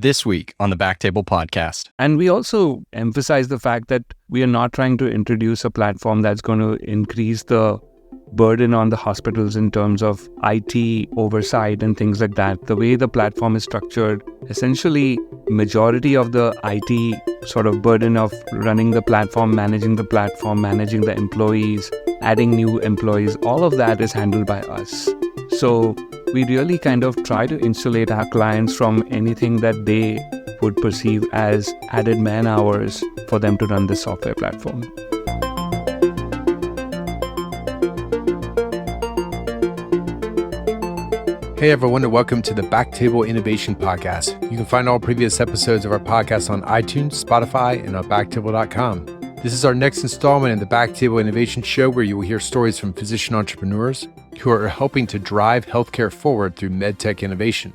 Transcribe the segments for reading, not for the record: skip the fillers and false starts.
this week on the BackTable podcast. And we also emphasize the fact that we are not trying to introduce a platform that's going to increase the burden on the hospitals in terms of IT oversight and things like that. The way the platform is structured, essentially majority of the IT sort of burden of running the platform, managing the employees, adding new employees, all of that is handled by us. So we really kind of try to insulate our clients from anything that they would perceive as added man hours for them to run this software platform. Hey everyone, and welcome to the BackTable Innovation podcast. You can find all previous episodes of our podcast on iTunes, Spotify, and on backtable.com. This is our next installment in the BackTable Innovation show, where you will hear stories from physician entrepreneurs who are helping to drive healthcare forward through medtech innovation.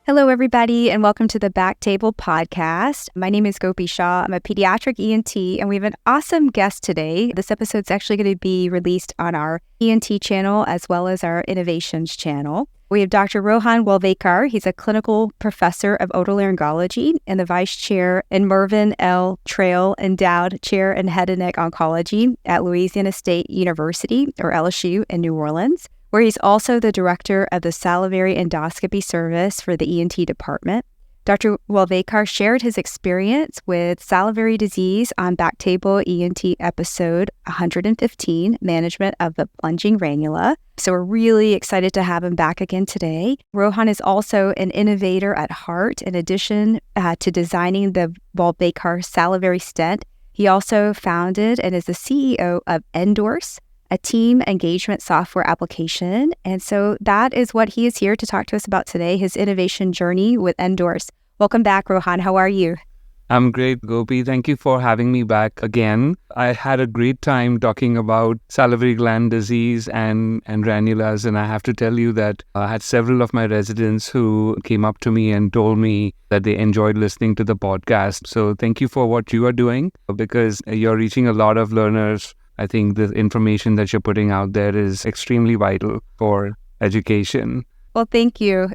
Hello, everybody, and welcome to the BackTable podcast. My name is Gopi Shah. I'm a pediatric ENT, and we have an awesome guest today. This episode's actually going to be released on our ENT channel as well as our Innovations channel. We have Dr. Rohan Walvekar. He's a clinical professor of otolaryngology and the vice chair in Mervyn L. Trail Endowed Chair in Head and Neck Oncology at Louisiana State University, or LSU, in New Orleans, where he's also the director of the salivary endoscopy service for the ENT department. Dr. Walvekar shared his experience with salivary disease on BackTable ENT episode 115, Management of the Plunging Ranula. So we're really excited to have him back again today. Rohan is also an innovator at heart. In addition to designing the Walvekar salivary stent, he also founded and is the CEO of nDorse, a team engagement software application. And so that is what he is here to talk to us about today, his innovation journey with nDorse. Welcome back, Rohan. How are you? I'm great, Gopi. Thank you for having me back again. I had a great time talking about salivary gland disease and ranulas, and I have to tell you that I had several of my residents who came up to me and told me that they enjoyed listening to the podcast. So thank you for what you are doing, because you're reaching a lot of learners. I think the information that you're putting out there is extremely vital for education. Well, thank you.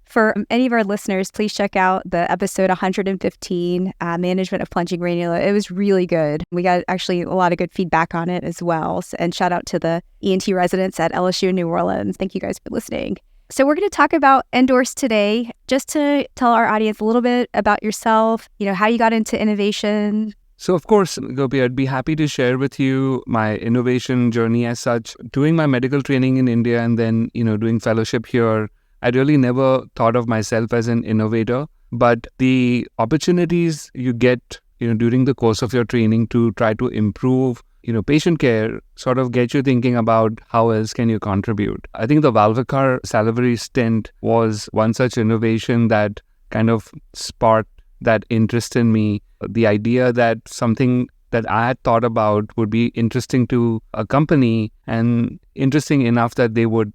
For any of our listeners, please check out the episode 115, Management of Plunging Ranula. It was really good. We got actually a lot of good feedback on it as well. And shout out to the ENT residents at LSU New Orleans. Thank you guys for listening. So we're going to talk about nDorse today, just to tell our audience a little bit about yourself, how you got into innovation. So of course, Gopi, I'd be happy to share with you my innovation journey as such. Doing my medical training in India and then, doing fellowship here, I really never thought of myself as an innovator. But the opportunities you get, during the course of your training to try to improve, patient care sort of get you thinking about how else can you contribute. I think the Walvekar salivary stent was one such innovation that kind of sparked that interest in me. The idea that something that I had thought about would be interesting to a company and interesting enough that they would,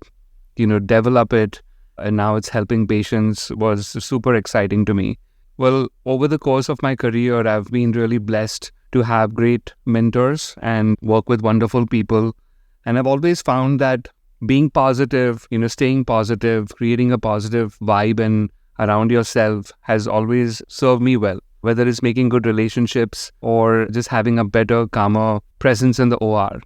develop it, and now it's helping patients was super exciting to me. Well, over the course of my career, I've been really blessed to have great mentors and work with wonderful people. And I've always found that being positive, staying positive, creating a positive vibe and around yourself has always served me well, whether it's making good relationships or just having a better, calmer presence in the OR.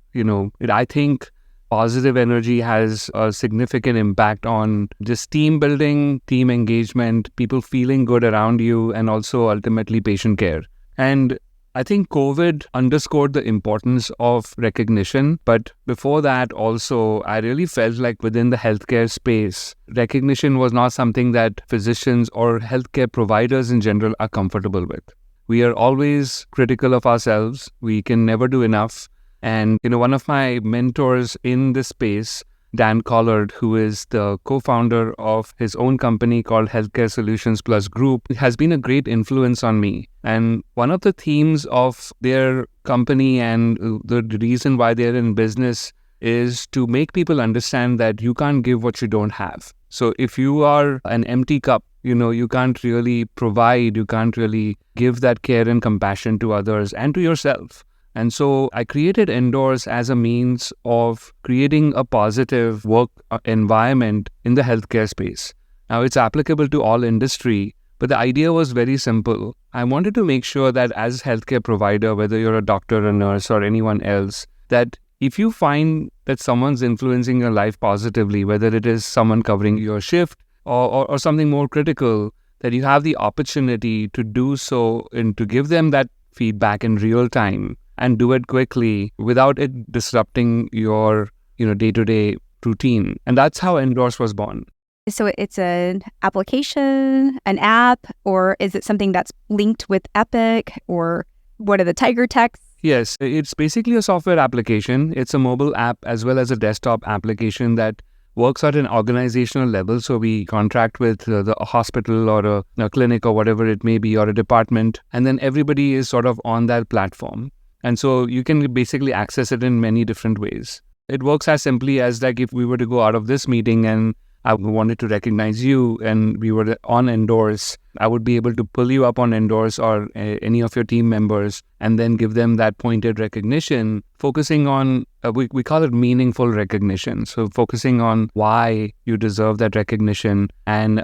I think positive energy has a significant impact on just team building, team engagement, people feeling good around you, and also ultimately patient care. And I think COVID underscored the importance of recognition. But before that also, I really felt like within the healthcare space, recognition was not something that physicians or healthcare providers in general are comfortable with. We are always critical of ourselves. We can never do enough. And, one of my mentors in this space, Dan Collard, who is the co-founder of his own company called Healthcare Solutions Plus Group, has been a great influence on me. And one of the themes of their company and the reason why they're in business is to make people understand that you can't give what you don't have. So if you are an empty cup, you can't really provide, you can't really give that care and compassion to others and to yourself. And so I created nDorse as a means of creating a positive work environment in the healthcare space. Now, it's applicable to all industry, but the idea was very simple. I wanted to make sure that as a healthcare provider, whether you're a doctor, a nurse, or anyone else, that if you find that someone's influencing your life positively, whether it is someone covering your shift or something more critical, that you have the opportunity to do so and to give them that feedback in real time and do it quickly without it disrupting your day-to-day routine. And that's how nDorse was born. So it's an application, an app, or is it something that's linked with Epic, or what are the tiger techs? Yes, it's basically a software application. It's a mobile app as well as a desktop application that works at an organizational level. So we contract with the hospital or a clinic or whatever it may be, or a department, and then everybody is sort of on that platform. And so you can basically access it in many different ways. It works as simply as like if we were to go out of this meeting and I wanted to recognize you and we were on nDorse, I would be able to pull you up on nDorse or any of your team members and then give them that pointed recognition, focusing on, we call it meaningful recognition. So focusing on why you deserve that recognition. And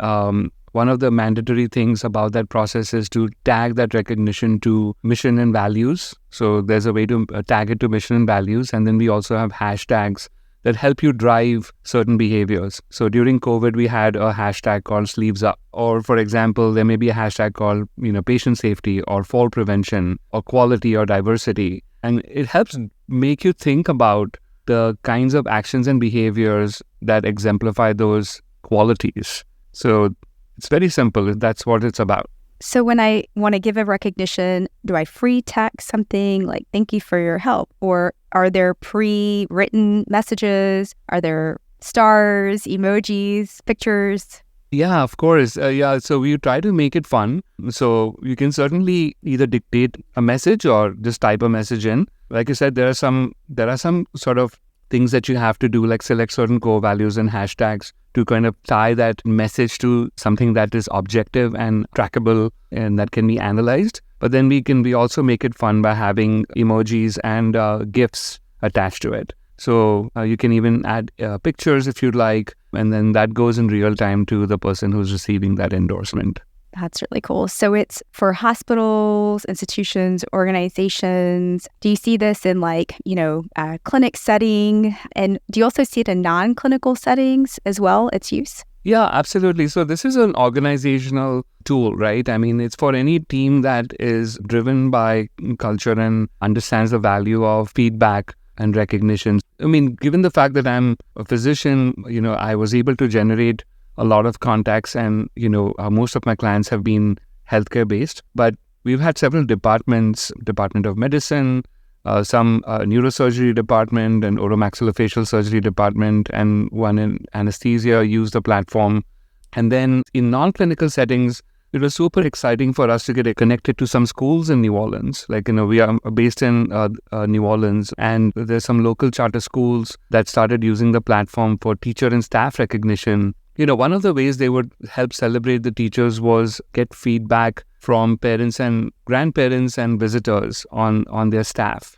one of the mandatory things about that process is to tag that recognition to mission and values. So there's a way to tag it to mission and values. And then we also have hashtags that help you drive certain behaviors. So during COVID, we had a hashtag called Sleeves Up. Or for example, there may be a hashtag called, patient safety or fall prevention or quality or diversity. And it helps make you think about the kinds of actions and behaviors that exemplify those qualities. So it's very simple. That's what it's about. So when I want to give a recognition, do I free text something like, thank you for your help? Or are there pre-written messages? Are there stars, emojis, pictures? Yeah, of course. So we try to make it fun. So you can certainly either dictate a message or just type a message in. Like I said, there are some sort of things that you have to do, like select certain core values and hashtags to kind of tie that message to something that is objective and trackable and that can be analyzed. But then we also make it fun by having emojis and GIFs attached to it. So you can even add pictures if you'd like, and then that goes in real time to the person who's receiving that endorsement. That's really cool. So it's for hospitals, institutions, organizations. Do you see this in a clinic setting? And do you also see it in non-clinical settings as well, its use? Yeah, absolutely. So this is an organizational tool, right? I mean, it's for any team that is driven by culture and understands the value of feedback and recognition. I mean, given the fact that I'm a physician, I was able to generate a lot of contacts and, most of my clients have been healthcare based, but we've had several departments, Department of Medicine, some neurosurgery department and oromaxillofacial surgery department, and one in anesthesia use the platform. And then in non-clinical settings, it was super exciting for us to get connected to some schools in New Orleans. We are based in New Orleans, and there's some local charter schools that started using the platform for teacher and staff recognition. One of the ways they would help celebrate the teachers was get feedback from parents and grandparents and visitors on their staff.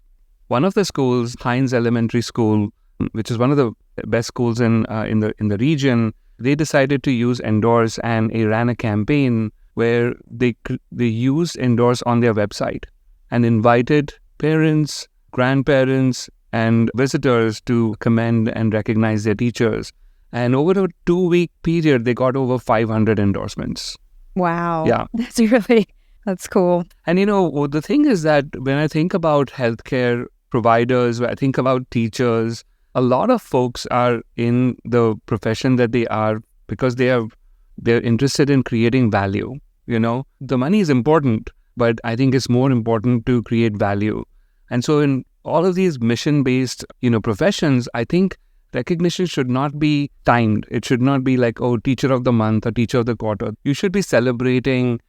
One of the schools, Hines Elementary School, which is one of the best schools in the region, they decided to use nDorse, and they ran a campaign where they used nDorse on their website and invited parents, grandparents, and visitors to commend and recognize their teachers. And over a 2-week period, they got over 500 endorsements. Wow. Yeah. That's cool. And the thing is that when I think about healthcare providers, when I think about teachers, a lot of folks are in the profession that they are because they're interested in creating value. The money is important, but I think it's more important to create value. And so in all of these mission-based, professions, I think recognition should not be timed. It should not be like, teacher of the month or teacher of the quarter. You should be celebrating,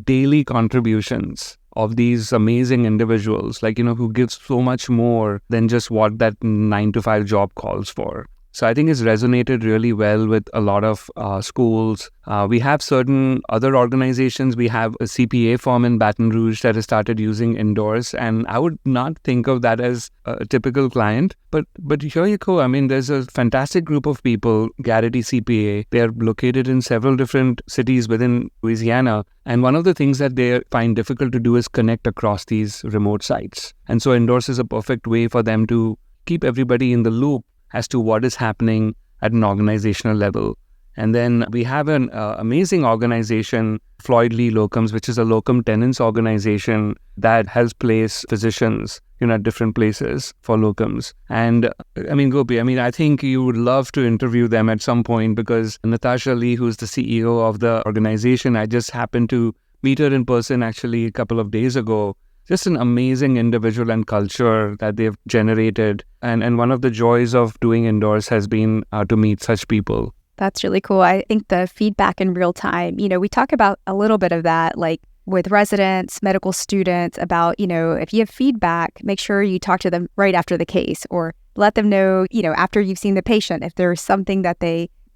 daily contributions of these amazing individuals, who give so much more than just what that 9-to-5 job calls for. So I think it's resonated really well with a lot of schools. We have certain other organizations. We have a CPA firm in Baton Rouge that has started using nDorse, and I would not think of that as a typical client. But here you go. I mean, there's a fantastic group of people, Garrity CPA. They're located in several different cities within Louisiana. And one of the things that they find difficult to do is connect across these remote sites. And so nDorse is a perfect way for them to keep everybody in the loop as to what is happening at an organizational level. And then we have an amazing organization, Floyd Lee Locums, which is a locum tenens organization that helps place physicians, at different places for locums. And I mean, Gopi, I think you would love to interview them at some point, because Natasha Lee, who's the CEO of the organization, I just happened to meet her in person actually a couple of days ago. Just an amazing individual and culture that they've generated. And one of the joys of doing nDorse has been to meet such people. That's really cool. I think the feedback in real time, we talk about a little bit of that, like with residents, medical students, about, if you have feedback, make sure you talk to them right after the case, or let them know, after you've seen the patient, if there's something that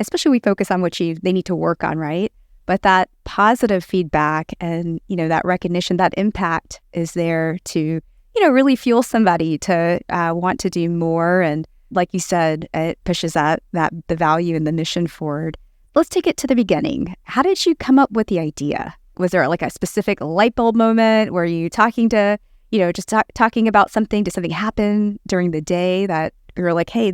especially we focus on what they need to work on, right? But that positive feedback and, that recognition, that impact is there to, really fuel somebody to want to do more. And like you said, it pushes the value and the mission forward. Let's take it to the beginning. How did you come up with the idea? Was there like a specific light bulb moment? Were you talking to, talking about something? Did something happen during the day that you were like, hey,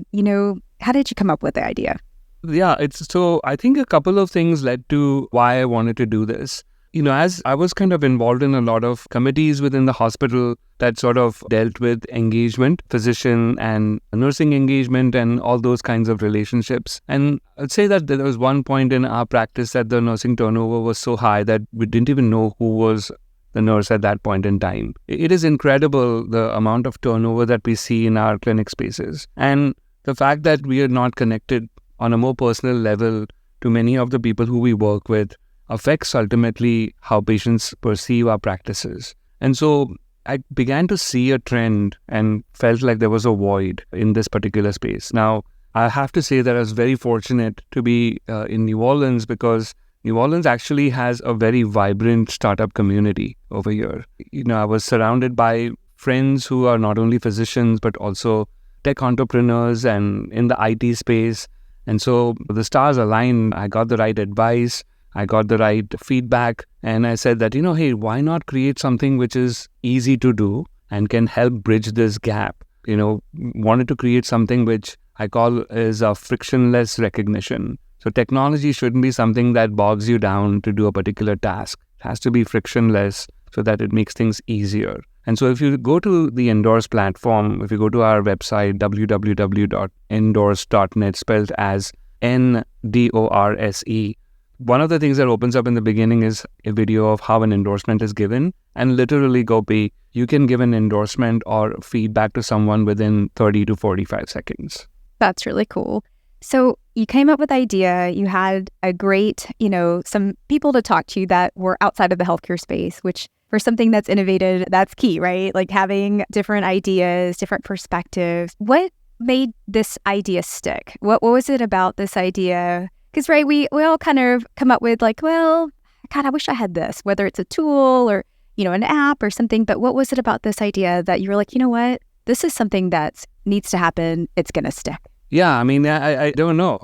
how did you come up with the idea? Yeah, so I think a couple of things led to why I wanted to do this. As I was kind of involved in a lot of committees within the hospital that sort of dealt with engagement, physician and nursing engagement and all those kinds of relationships. And I'd say that there was one point in our practice that the nursing turnover was so high that we didn't even know who was the nurse at that point in time. It is incredible the amount of turnover that we see in our clinic spaces. And the fact that we are not connected on a more personal level to many of the people who we work with affects ultimately how patients perceive our practices. And so I began to see a trend and felt like there was a void in this particular space. Now, I have to say that I was very fortunate to be in New Orleans, because New Orleans actually has a very vibrant startup community over here. I was surrounded by friends who are not only physicians, but also tech entrepreneurs and in the IT space. And so the stars aligned. I got the right advice. I got the right feedback. And I said that, hey, why not create something which is easy to do and can help bridge this gap? Wanted to create something which I call is a frictionless recognition. So technology shouldn't be something that bogs you down to do a particular task. It has to be frictionless so that it makes things easier. And so if you go to the nDorse platform, if you go to our website, www.nDorse.net, spelled as NDORSE, one of the things that opens up in the beginning is a video of how an endorsement is given. And literally, Gopi, you can give an endorsement or feedback to someone within 30 to 45 seconds. That's really cool. So you came up with the idea, you had a great, some people to talk to that were outside of the healthcare space, which for something that's innovative, that's key, right? Like having different ideas, different perspectives. What made this idea stick? What was it about this idea? Because, right, we all kind of come up with like, well, God, I wish I had this, whether it's a tool or, an app or something. But what was it about this idea that you were like, what? This is something that needs to happen. It's going to stick. Yeah, I don't know.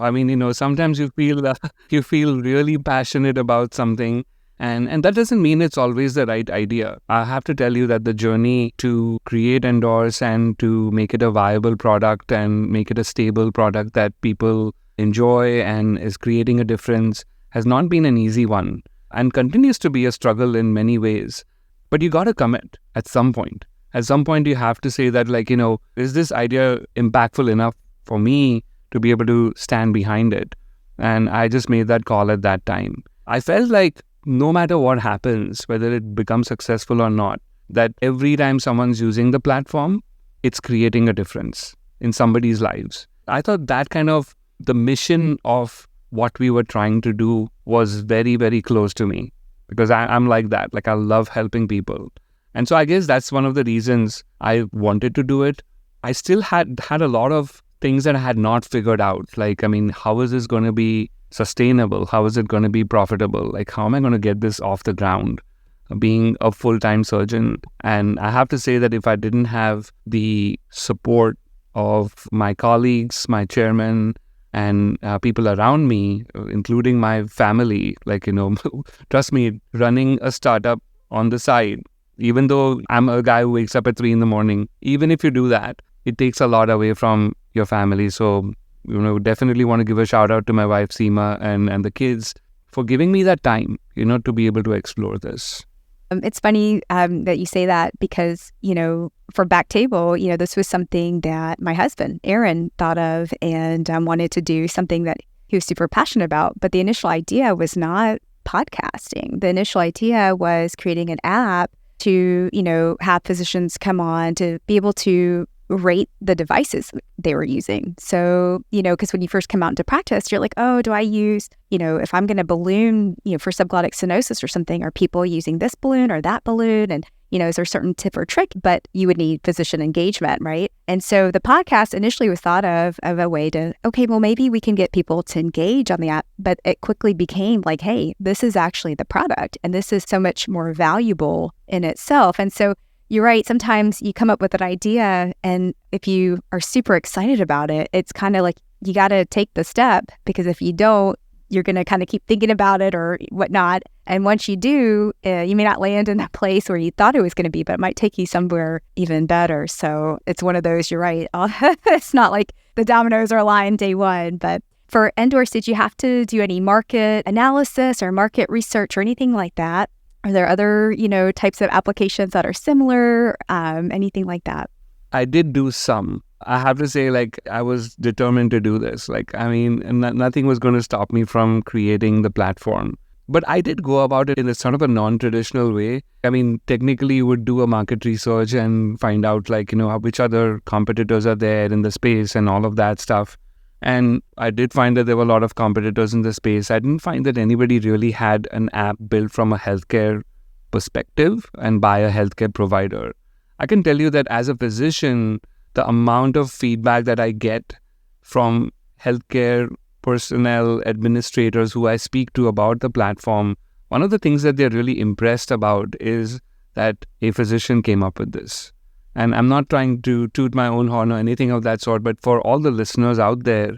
Sometimes you feel really passionate about something. And that doesn't mean it's always the right idea. I have to tell you that the journey to create nDorse and to make it a viable product and make it a stable product that people enjoy and is creating a difference has not been an easy one and continues to be a struggle in many ways. But you got to commit at some point. At some point, you have to say that, is this idea impactful enough for me to be able to stand behind it? And I just made that call at that time. I felt like no matter what happens, whether it becomes successful or not, that every time someone's using the platform, it's creating a difference in somebody's lives. I thought that kind of the mission of what we were trying to do was very, very close to me, because I'm like that. Like, I love helping people. And so I guess that's one of the reasons I wanted to do it. I still had a lot of things that I had not figured out. Like, I mean, how is this going to be sustainable? How is it going to be profitable? Like, how am I going to get this off the ground, being a full-time surgeon? And I have to say that if I didn't have the support of my colleagues, my chairman, and people around me, including my family, like, trust me, running a startup on the side, even though I'm a guy who wakes up at 3 a.m, even if you do that, it takes a lot away from your family. So, definitely want to give a shout out to my wife, Seema, and the kids for giving me that time, to be able to explore this. It's funny that you say that because, for BackTable, this was something that my husband, Aaron, thought of and wanted to do, something that he was super passionate about. But the initial idea was not podcasting. The initial idea was creating an app to, have physicians come on to be able to rate the devices they were using. So, because when you first come out into practice, you're like, oh, do I use, if I'm going to balloon, for subglottic stenosis or something, are people using this balloon or that balloon? And, is there a certain tip or trick? But you would need physician engagement, right? And so the podcast initially was thought of a way to, okay, well, maybe we can get people to engage on the app. But it quickly became like, hey, this is actually the product. And this is so much more valuable in itself. And so you're right. Sometimes you come up with an idea, and if you are super excited about it, it's kind of like you got to take the step, because if you don't, you're going to kind of keep thinking about it or whatnot. And once you do, you may not land in that place where you thought it was going to be, but it might take you somewhere even better. So it's one of those, you're right. It's not like the dominoes are aligned day one. But for nDorse, did you have to do any market analysis or market research or anything like that? Are there other, types of applications that are similar, anything like that? I did do some. I have to say, like, I was determined to do this. Like, I mean, nothing was going to stop me from creating the platform. But I did go about it in a sort of a non-traditional way. I mean, technically, you would do a market research and find out, like, which other competitors are there in the space and all of that stuff. And I did find that there were a lot of competitors in the space. I didn't find that anybody really had an app built from a healthcare perspective and by a healthcare provider. I can tell you that as a physician, the amount of feedback that I get from healthcare personnel, administrators who I speak to about the platform, one of the things that they're really impressed about is that a physician came up with this. And I'm not trying to toot my own horn or anything of that sort, but for all the listeners out there,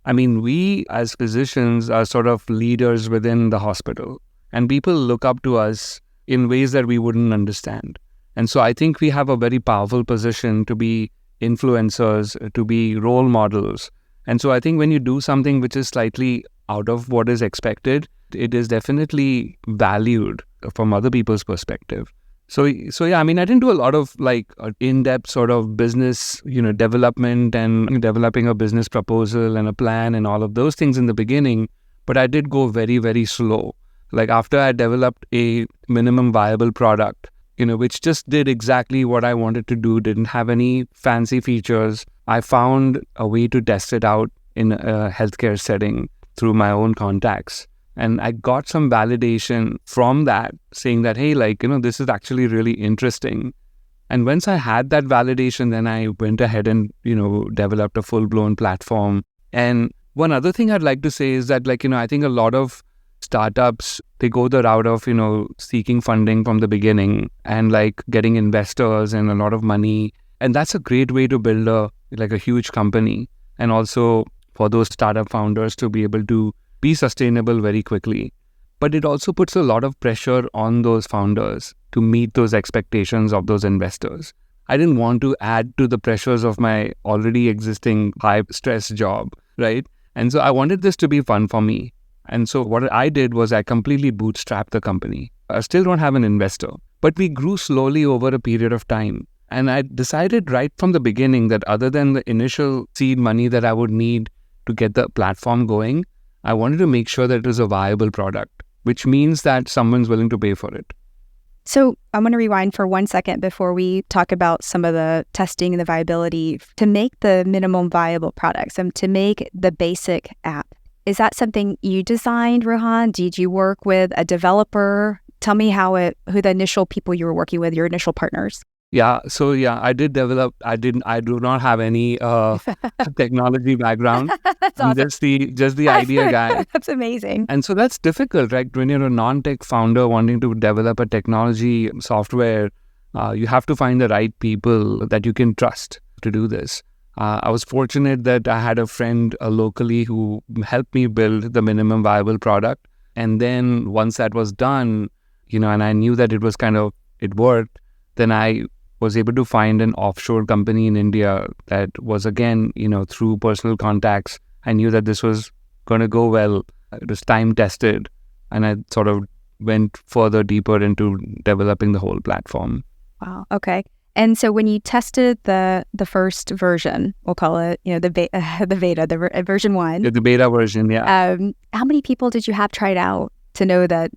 I mean, we as physicians are sort of leaders within the hospital, and people look up to us in ways that we wouldn't understand. And so I think we have a very powerful position to be influencers, to be role models. And so I think when you do something which is slightly out of what is expected, it is definitely valued from other people's perspective. So yeah, I mean, I didn't do a lot of like in-depth sort of business, development and developing a business proposal and a plan and all of those things in the beginning, but I did go very, very slow. Like after I developed a minimum viable product, which just did exactly what I wanted to do, didn't have any fancy features, I found a way to test it out in a healthcare setting through my own contacts. And I got some validation from that, saying that, hey, like, this is actually really interesting. And once I had that validation, then I went ahead and, developed a full-blown platform. And one other thing I'd like to say is that, like, I think a lot of startups, they go the route of, seeking funding from the beginning and like getting investors and a lot of money. And that's a great way to build a huge company. And also for those startup founders to be able to be sustainable very quickly. But it also puts a lot of pressure on those founders to meet those expectations of those investors. I didn't want to add to the pressures of my already existing high stress job, right? And so I wanted this to be fun for me. And so what I did was I completely bootstrapped the company. I still don't have an investor, but we grew slowly over a period of time. And I decided right from the beginning that other than the initial seed money that I would need to get the platform going, I wanted to make sure that it was a viable product, which means that someone's willing to pay for it. So I'm going to rewind for 1 second before we talk about some of the testing and the viability to make the minimum viable products and to make the basic app. Is that something you designed, Rohan? Did you work with a developer? Tell me who the initial people you were working with, your initial partners. Yeah. So yeah, I do not have any technology background. That's I'm awesome. just the idea guy. That's amazing. And so that's difficult, right? When you're a non-tech founder wanting to develop a technology software, you have to find the right people that you can trust to do this. I was fortunate that I had a friend locally who helped me build the minimum viable product. And then once that was done, and I knew that it worked, then I was able to find an offshore company in India that was, again, through personal contacts. I knew that this was going to go well. It was time tested, and I sort of went further deeper into developing the whole platform. Wow. Okay. And so when you tested the first version, we'll call it, the beta, version 1. Yeah, the beta version, yeah. How many people did you have try it out to know that,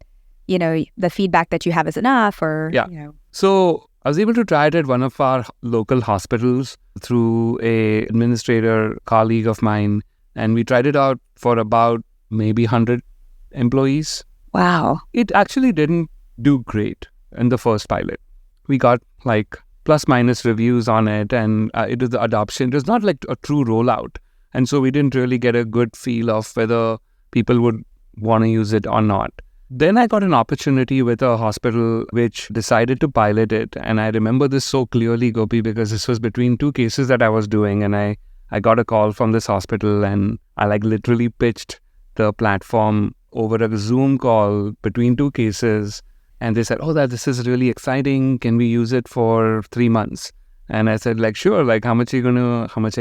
the feedback that you have is enough, or, Yeah. So I was able to try it at one of our local hospitals through a administrator colleague of mine, and we tried it out for about maybe 100 employees. Wow. It actually didn't do great in the first pilot. We got like plus minus reviews on it, and it was the adoption. It was not like a true rollout. And so we didn't really get a good feel of whether people would want to use it or not. Then I got an opportunity with a hospital which decided to pilot it. And I remember this so clearly, Gopi, because this was between 2 cases that I was doing. And I got a call from this hospital, and I literally pitched the platform over a Zoom call between 2 cases. And they said, this is really exciting. Can we use it for 3 months? And I said, sure. How much are you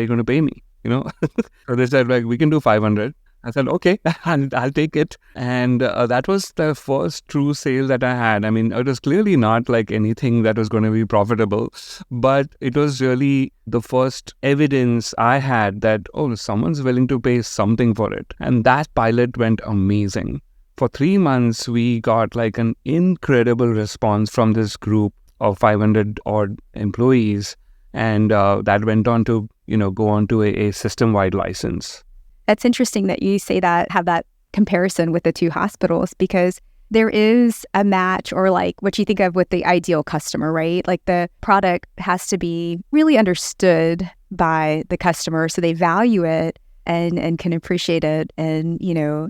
gonna pay me? So they said, we can do 500. I said, okay, I'll take it. And that was the first true sale that I had. I mean, it was clearly not anything that was going to be profitable, but it was really the first evidence I had that, someone's willing to pay something for it. And that pilot went amazing. For 3 months, we got an incredible response from this group of 500 odd employees. And that went on to, go on to a system-wide license. That's interesting that you say that, have that comparison with the 2 hospitals, because there is a match, or what you think of with the ideal customer, right? The product has to be really understood by the customer so they value it and can appreciate it. And,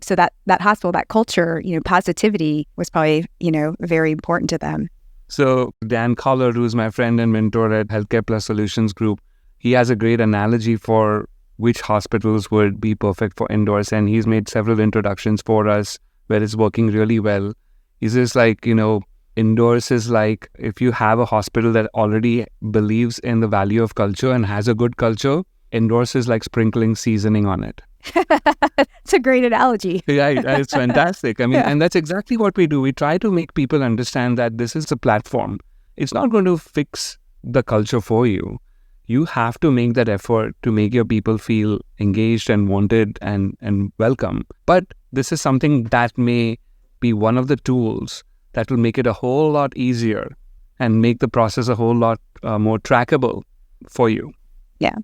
so that hospital, that culture, positivity was probably, very important to them. So Dan Collard, who's my friend and mentor at Healthcare Plus Solutions Group, he has a great analogy for which hospitals would be perfect for nDorse, and he's made several introductions for us where it's working really well. He says nDorse is if you have a hospital that already believes in the value of culture and has a good culture, nDorse is like sprinkling seasoning on it. It's a great analogy. Yeah, it's fantastic. I mean, and that's exactly what we do. We try to make people understand that this is a platform. It's not going to fix the culture for you. You have to make that effort to make your people feel engaged and wanted and welcome. But this is something that may be one of the tools that will make it a whole lot easier and make the process a whole lot more trackable for you. Yeah.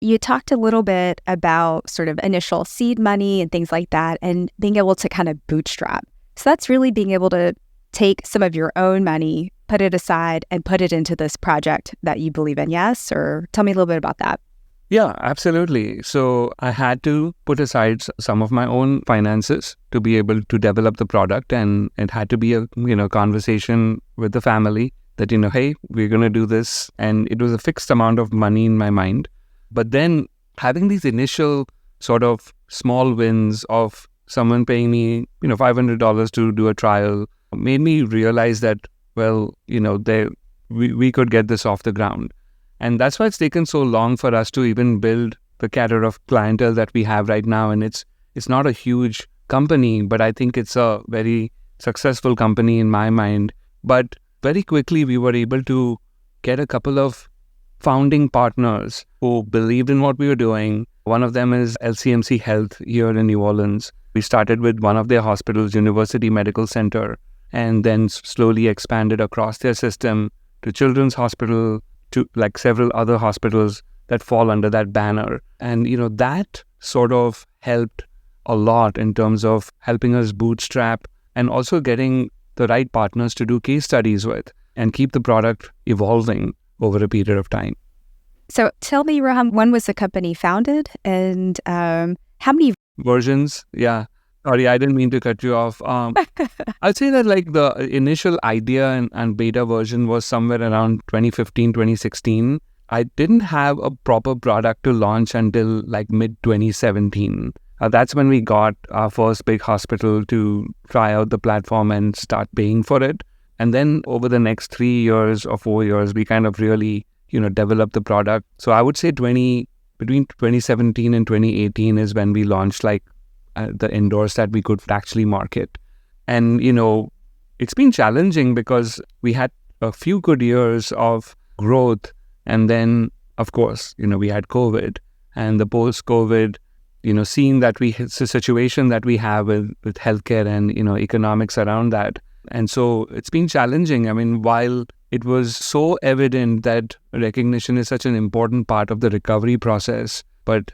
You talked a little bit about sort of initial seed money and things like that, and being able to kind of bootstrap. So that's really being able to take some of your own money, put it aside, and put it into this project that you believe in, yes? Or tell me a little bit about that. Yeah, absolutely. So I had to put aside some of my own finances to be able to develop the product, and it had to be a conversation with the family that, hey, we're going to do this. And it was a fixed amount of money in my mind. But then having these initial sort of small wins of someone paying me, $500 to do a trial made me realize that, we could get this off the ground. And that's why it's taken so long for us to even build the cadre of clientele that we have right now. And it's not a huge company, but I think it's a very successful company in my mind. But very quickly, we were able to get a couple of founding partners who believed in what we were doing. One of them is LCMC Health here in New Orleans. We started with one of their hospitals, University Medical Center, and then slowly expanded across their system to Children's Hospital, to several other hospitals that fall under that banner. And, that sort of helped a lot in terms of helping us bootstrap and also getting the right partners to do case studies with and keep the product evolving over a period of time. So tell me, Rohan, when was the company founded and how many versions? Yeah. Sorry, I didn't mean to cut you off. I'd say that like the initial idea and beta version was somewhere around 2015, 2016. I didn't have a proper product to launch until like mid 2017. That's when we got our first big hospital to try out the platform and start paying for it. And then over the next 3 years or 4 years, we kind of really, developed the product. So I would say between 2017 and 2018 is when we launched like the nDorse that we could actually market. And, it's been challenging because we had a few good years of growth. And then, of course, we had COVID and the post-COVID, seeing that it's a situation that we have with healthcare and, economics around that. And so it's been challenging. I mean, while it was so evident that recognition is such an important part of the recovery process, but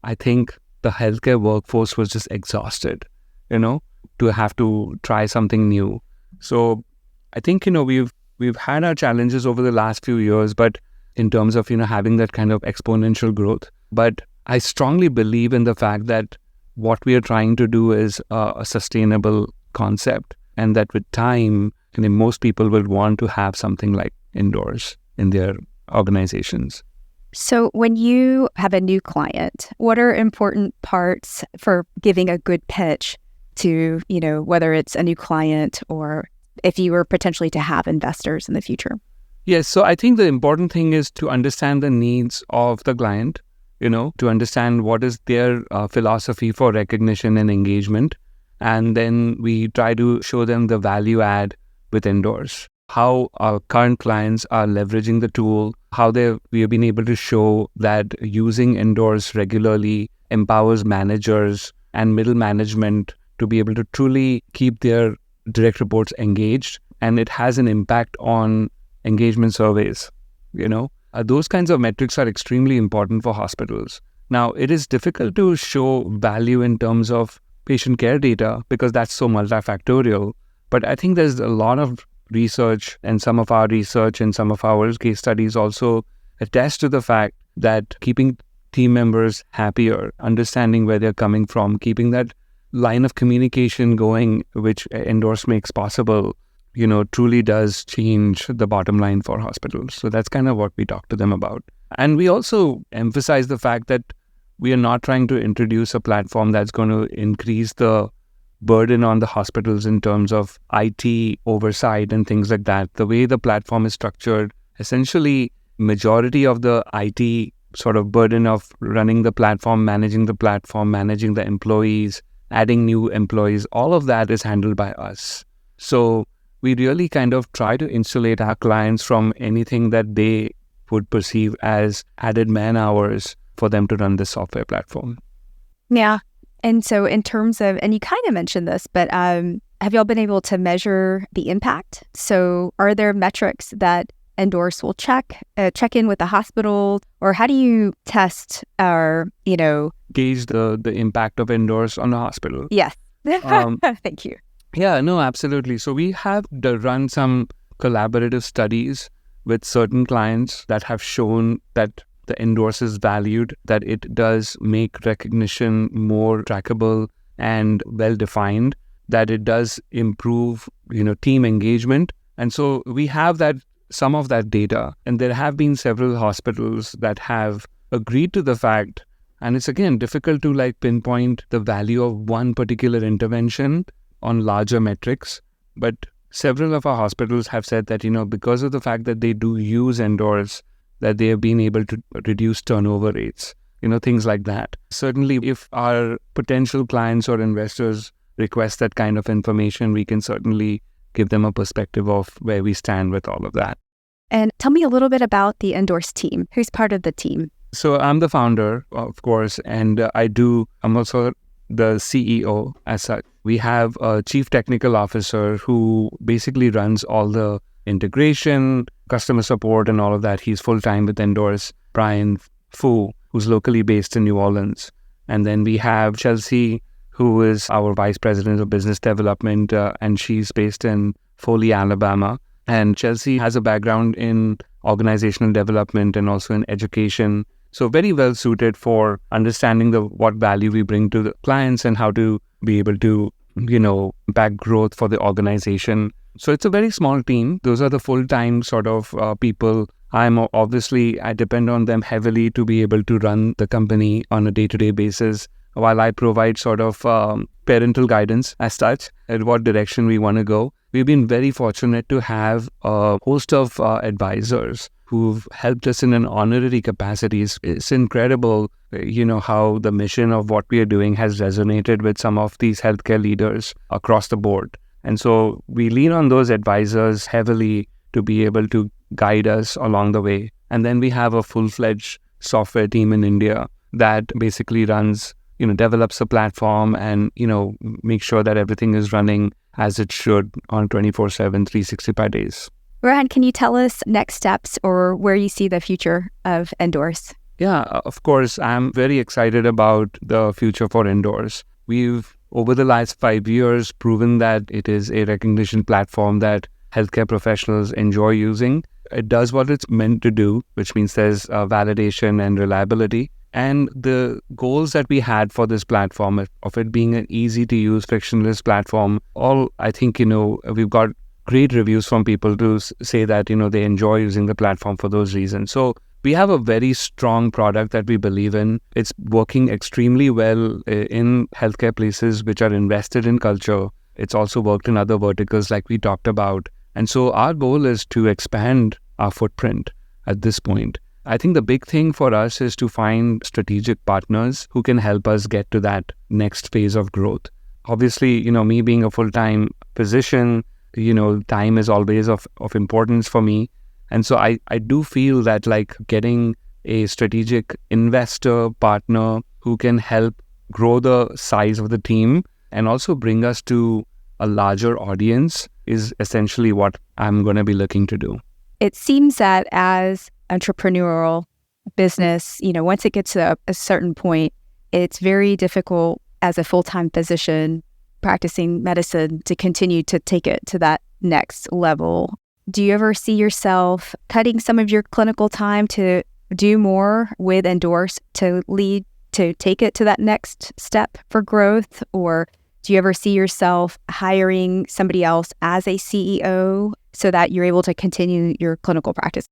I think the healthcare workforce was just exhausted, to have to try something new. So I think, we've had our challenges over the last few years, but in terms of, having that kind of exponential growth. But I strongly believe in the fact that what we are trying to do is a sustainable concept, and that with time, most people will want to have something like nDorse in their organizations. So when you have a new client, what are important parts for giving a good pitch to, whether it's a new client or if you were potentially to have investors in the future? Yes. So I think the important thing is to understand the needs of the client, to understand what is their philosophy for recognition and engagement. And then we try to show them the value add with nDorse, how our current clients are leveraging the tool, how we have been able to show that using nDorse regularly empowers managers and middle management to be able to truly keep their direct reports engaged. And it has an impact on engagement surveys. Those kinds of metrics are extremely important for hospitals. Now, it is difficult to show value in terms of patient care data because that's so multifactorial. But I think there's a lot of research, and some of our research and some of our case studies also attest to the fact that keeping team members happier, understanding where they're coming from, keeping that line of communication going, which nDorse makes possible, truly does change the bottom line for hospitals. So that's kind of what we talk to them about. And we also emphasize the fact that we are not trying to introduce a platform that's going to increase the burden on the hospitals in terms of IT oversight and things like that. The way the platform is structured, essentially, majority of the IT sort of burden of running the platform, managing the employees, adding new employees, all of that is handled by us. So we really kind of try to insulate our clients from anything that they would perceive as added man hours for them to run the software platform. Yeah. And so in terms of, and you kind of mentioned this, but have y'all been able to measure the impact? So are there metrics that nDorse will check in with the hospital, or how do you test or, gauge the impact of nDorse on the hospital? Yes. Thank you. Yeah, no, absolutely. So we have run some collaborative studies with certain clients that have shown that the nDorse is valued, that it does make recognition more trackable and well-defined, that it does improve, team engagement. And so we have some of that data, and there have been several hospitals that have agreed to the fact, and it's again difficult to pinpoint the value of one particular intervention on larger metrics, but several of our hospitals have said that, because of the fact that they do use nDorse, that they have been able to reduce turnover rates, things like that. Certainly, if our potential clients or investors request that kind of information, we can certainly give them a perspective of where we stand with all of that. And tell me a little bit about the nDorse team. Who's part of the team? So I'm the founder, of course, and I'm also the CEO as such. We have a chief technical officer who basically runs all the integration, customer support, and all of that. He's full-time with nDorse. Brian Fu, who's locally based in New Orleans. And then we have Chelsea, who is our vice president of business development, and she's based in Foley, Alabama. And Chelsea has a background in organizational development and also in education. So very well suited for understanding what value we bring to the clients and how to be able to, impact growth for the organization. So it's a very small team. Those are the full-time sort of people. I depend on them heavily to be able to run the company on a day-to-day basis, while I provide sort of parental guidance as such at what direction we want to go. We've been very fortunate to have a host of advisors who've helped us in an honorary capacity. It's incredible, how the mission of what we are doing has resonated with some of these healthcare leaders across the board. And so we lean on those advisors heavily to be able to guide us along the way. And then we have a full-fledged software team in India that basically runs, develops a platform and, make sure that everything is running as it should on 24/7, 365 days. Rohan, can you tell us next steps or where you see the future of nDorse? Yeah, of course. I'm very excited about the future for nDorse. We've, over the last 5 years, proven that it is a recognition platform that healthcare professionals enjoy using. It does what it's meant to do, which means there's validation and reliability. And the goals that we had for this platform, of it being an easy-to-use, frictionless platform, I think, we've got great reviews from people to say that, they enjoy using the platform for those reasons. So we have a very strong product that we believe in. It's working extremely well in healthcare places which are invested in culture. It's also worked in other verticals like we talked about. And so our goal is to expand our footprint at this point. I think the big thing for us is to find strategic partners who can help us get to that next phase of growth. Obviously, me being a full-time physician, time is always of importance for me. And so I do feel that getting a strategic investor partner who can help grow the size of the team and also bring us to a larger audience is essentially what I'm going to be looking to do. It seems that as entrepreneurial business, once it gets to a certain point, it's very difficult as a full-time physician practicing medicine to continue to take it to that next level. Do you ever see yourself cutting some of your clinical time to do more with nDorse to take it to that next step for growth? Or do you ever see yourself hiring somebody else as a CEO so that you're able to continue your clinical practice?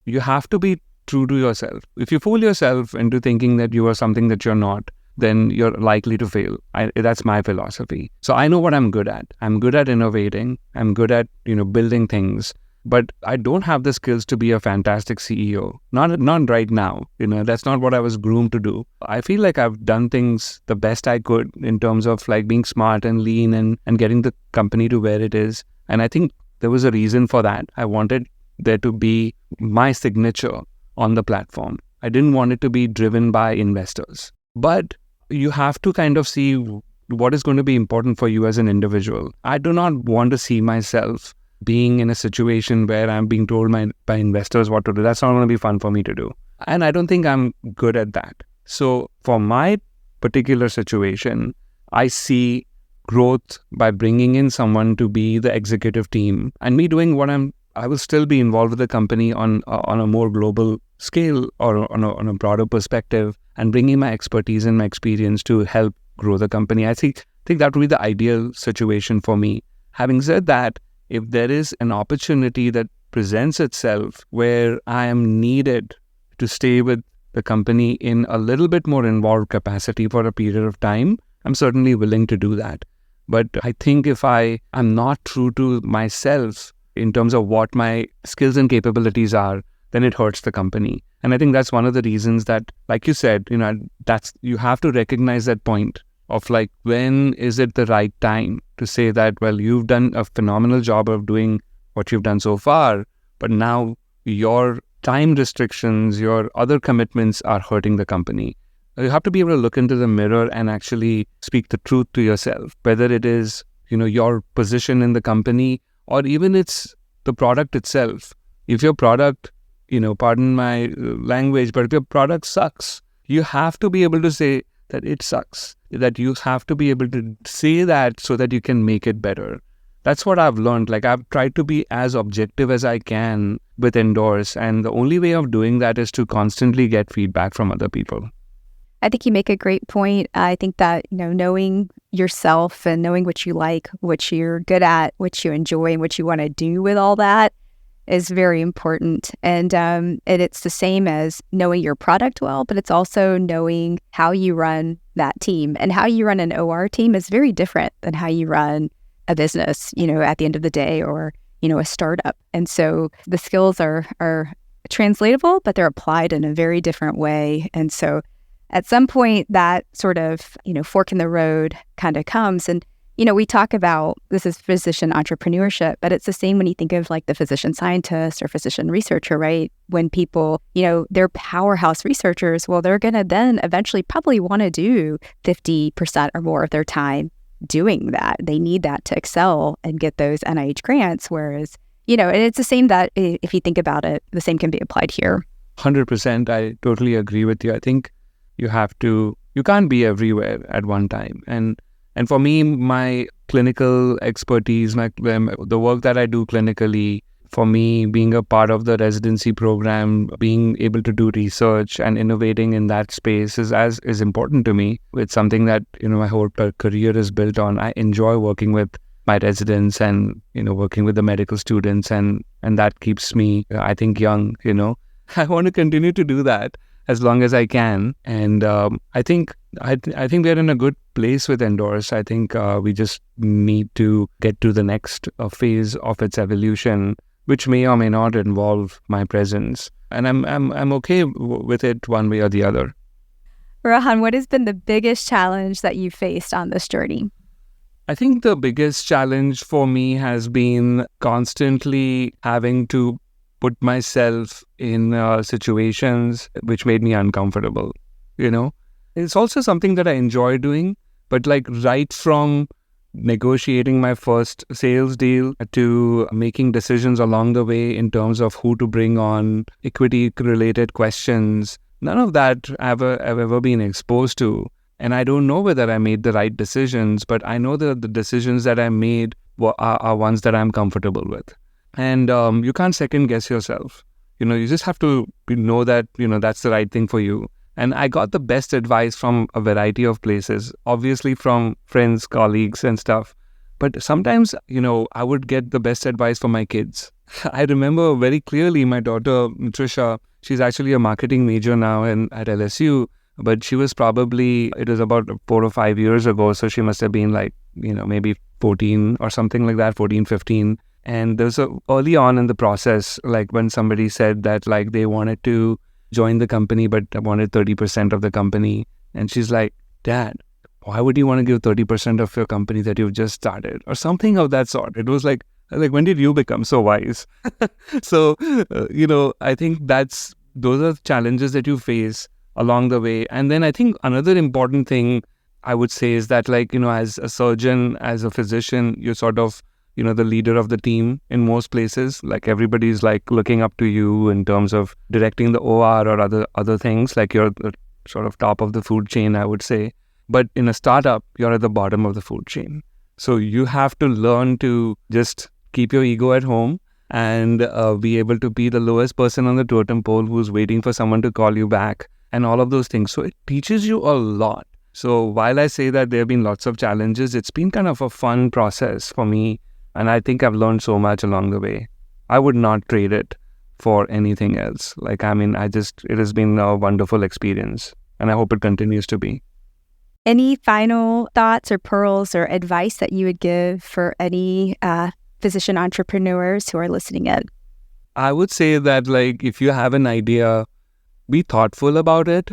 You have to be true to yourself. If you fool yourself into thinking that you are something that you're not, then you're likely to fail. That's my philosophy. So I know what I'm good at. I'm good at innovating. I'm good at, building things. But I don't have the skills to be a fantastic CEO. Not right now. That's not what I was groomed to do. I feel like I've done things the best I could in terms of being smart and lean and getting the company to where it is. And I think there was a reason for that. I wanted there to be my signature on the platform. I didn't want it to be driven by investors. But you have to kind of see what is going to be important for you as an individual. I do not want to see myself being in a situation where I'm being told by investors what to do. That's not going to be fun for me to do. And I don't think I'm good at that. So for my particular situation, I see growth by bringing in someone to be the executive team and me doing what I will still be involved with the company on a more global scale or on a broader perspective and bringing my expertise and my experience to help grow the company. I think that would be the ideal situation for me. Having said that, if there is an opportunity that presents itself where I am needed to stay with the company in a little bit more involved capacity for a period of time, I'm certainly willing to do that. But I think if I am not true to myself in terms of what my skills and capabilities are, then it hurts the company. And I think that's one of the reasons that, like you said, you have to recognize that point of when is it the right time to say that, well, you've done a phenomenal job of doing what you've done so far, but now your time restrictions, your other commitments are hurting the company. You have to be able to look into the mirror and actually speak the truth to yourself, whether it is, your position in the company or even it's the product itself. If your product, pardon my language, but if your product sucks, you have to be able to say that it sucks, that you have to be able to say that so that you can make it better. that's what I've learned. Like, I've tried to be as objective as I can with nDorse. And the only way of doing that is to constantly get feedback from other people. I think you make a great point. I think that, knowing yourself and knowing what you like, what you're good at, what you enjoy, and what you want to do with all that is very important. And it's the same as knowing your product well, but it's also knowing how you run that team. And how you run an OR team is very different than how you run a business, at the end of the day, or, a startup. And so the skills are translatable, but they're applied in a very different way. And so at some point that sort of, fork in the road kind of comes. And, we talk about, this is physician entrepreneurship, but it's the same when you think of like the physician scientist or physician researcher, right? When people, they're powerhouse researchers, well, they're going to then eventually probably want to do 50% or more of their time doing that. They need that to excel and get those NIH grants. Whereas, and it's the same that if you think about it, the same can be applied here. 100%. I totally agree with you. I think you can't be everywhere at one time. And for me, my clinical expertise, the work that I do clinically, for me, being a part of the residency program, being able to do research and innovating in that space is important to me. It's something that, my whole career is built on. I enjoy working with my residents and, working with the medical students, and that keeps me, I think, young, I want to continue to do that as long as I can. And I think we're in a good place with nDorse. I think we just need to get to the next phase of its evolution, which may or may not involve my presence. And I'm okay with it one way or the other. Rohan, what has been the biggest challenge that you faced on this journey? I think the biggest challenge for me has been constantly having to put myself in situations which made me uncomfortable, It's also something that I enjoy doing, but like right from negotiating my first sales deal to making decisions along the way in terms of who to bring on, equity-related questions, none of that I've ever been exposed to. And I don't know whether I made the right decisions, but I know that the decisions that I made are ones that I'm comfortable with. And you can't second guess yourself. You just have to know that, that's the right thing for you. And I got the best advice from a variety of places, obviously from friends, colleagues and stuff. But sometimes, I would get the best advice from my kids. I remember very clearly my daughter, Trisha, she's actually a marketing major now at LSU, but she was it was about 4 or 5 years ago. So she must have been like, maybe 14 or something like that, 14, 15. And there was early on in the process, like when somebody said that like they wanted to join the company, but wanted 30% of the company. And she's like, Dad, why would you want to give 30% of your company that you've just started? Or something of that sort. It was like, when did you become so wise? So, I think those are the challenges that you face along the way. And then I think another important thing I would say is that as a surgeon, as a physician, you're sort of, the leader of the team in most places. Like everybody's like looking up to you in terms of directing the OR or other things. Like you're the sort of top of the food chain, I would say. But in a startup, you're at the bottom of the food chain. So you have to learn to just keep your ego at home and be able to be the lowest person on the totem pole who's waiting for someone to call you back and all of those things. So it teaches you a lot. So while I say that there have been lots of challenges, it's been kind of a fun process for me. And I think I've learned so much along the way. I would not trade it for anything else. It has been a wonderful experience. And I hope it continues to be. Any final thoughts or pearls or advice that you would give for any physician entrepreneurs who are listening in? I would say that if you have an idea, be thoughtful about it,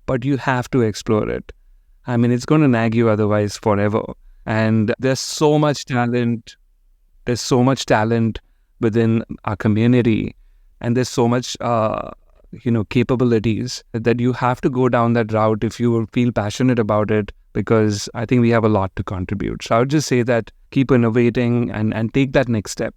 but you have to explore it. It's going to nag you otherwise forever. And there's so much talent. There's so much talent within our community, and there's so much, capabilities that you have to go down that route if you feel passionate about it, because I think we have a lot to contribute. So I would just say that keep innovating and take that next step.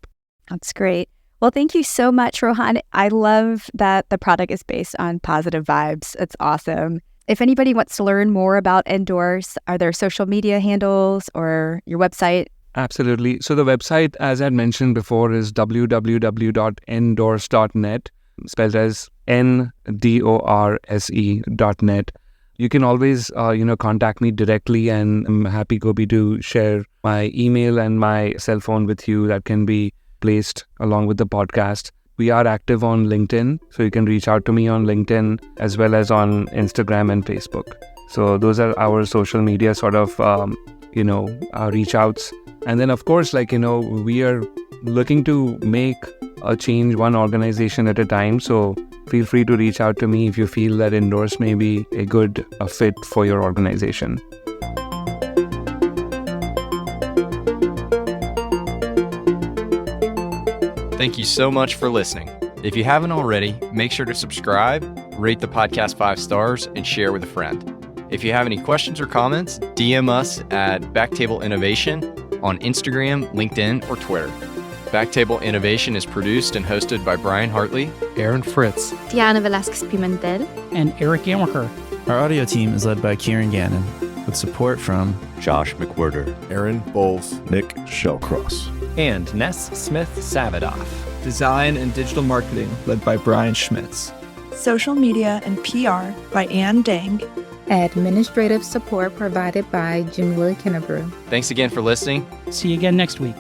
That's great. Well, thank you so much, Rohan. I love that the product is based on positive vibes. It's awesome. If anybody wants to learn more about nDorse, are there social media handles or your website Absolutely. So the website, as I mentioned before, is www.nDorse.net, spelled as NDORSE.net. You can always, contact me directly, and I'm happy, Gopi, to share my email and my cell phone with you that can be placed along with the podcast. We are active on LinkedIn, so you can reach out to me on LinkedIn as well as on Instagram and Facebook. So those are our social media sort of, reach outs. And then, of course, we are looking to make a change one organization at a time. So feel free to reach out to me if you feel that nDorse may be a good fit for your organization. Thank you so much for listening. If you haven't already, make sure to subscribe, rate the podcast 5 stars, and share with a friend. If you have any questions or comments, DM us at BackTable Innovation on Instagram, LinkedIn, or Twitter. BackTable Innovation is produced and hosted by Brian Hartley, Aaron Fritz, Diana Velasquez Pimentel, and Eric Amaker. Our audio team is led by Kieran Gannon, with support from Josh McWhirter, Aaron Bowles, Nick Shellcross, and Ness Smith-Savadoff. Design and digital marketing led by Brian Schmitz. Social media and PR by Ann Dang. Administrative support provided by Jamila Kennebrew. Thanks again for listening. See you again next week.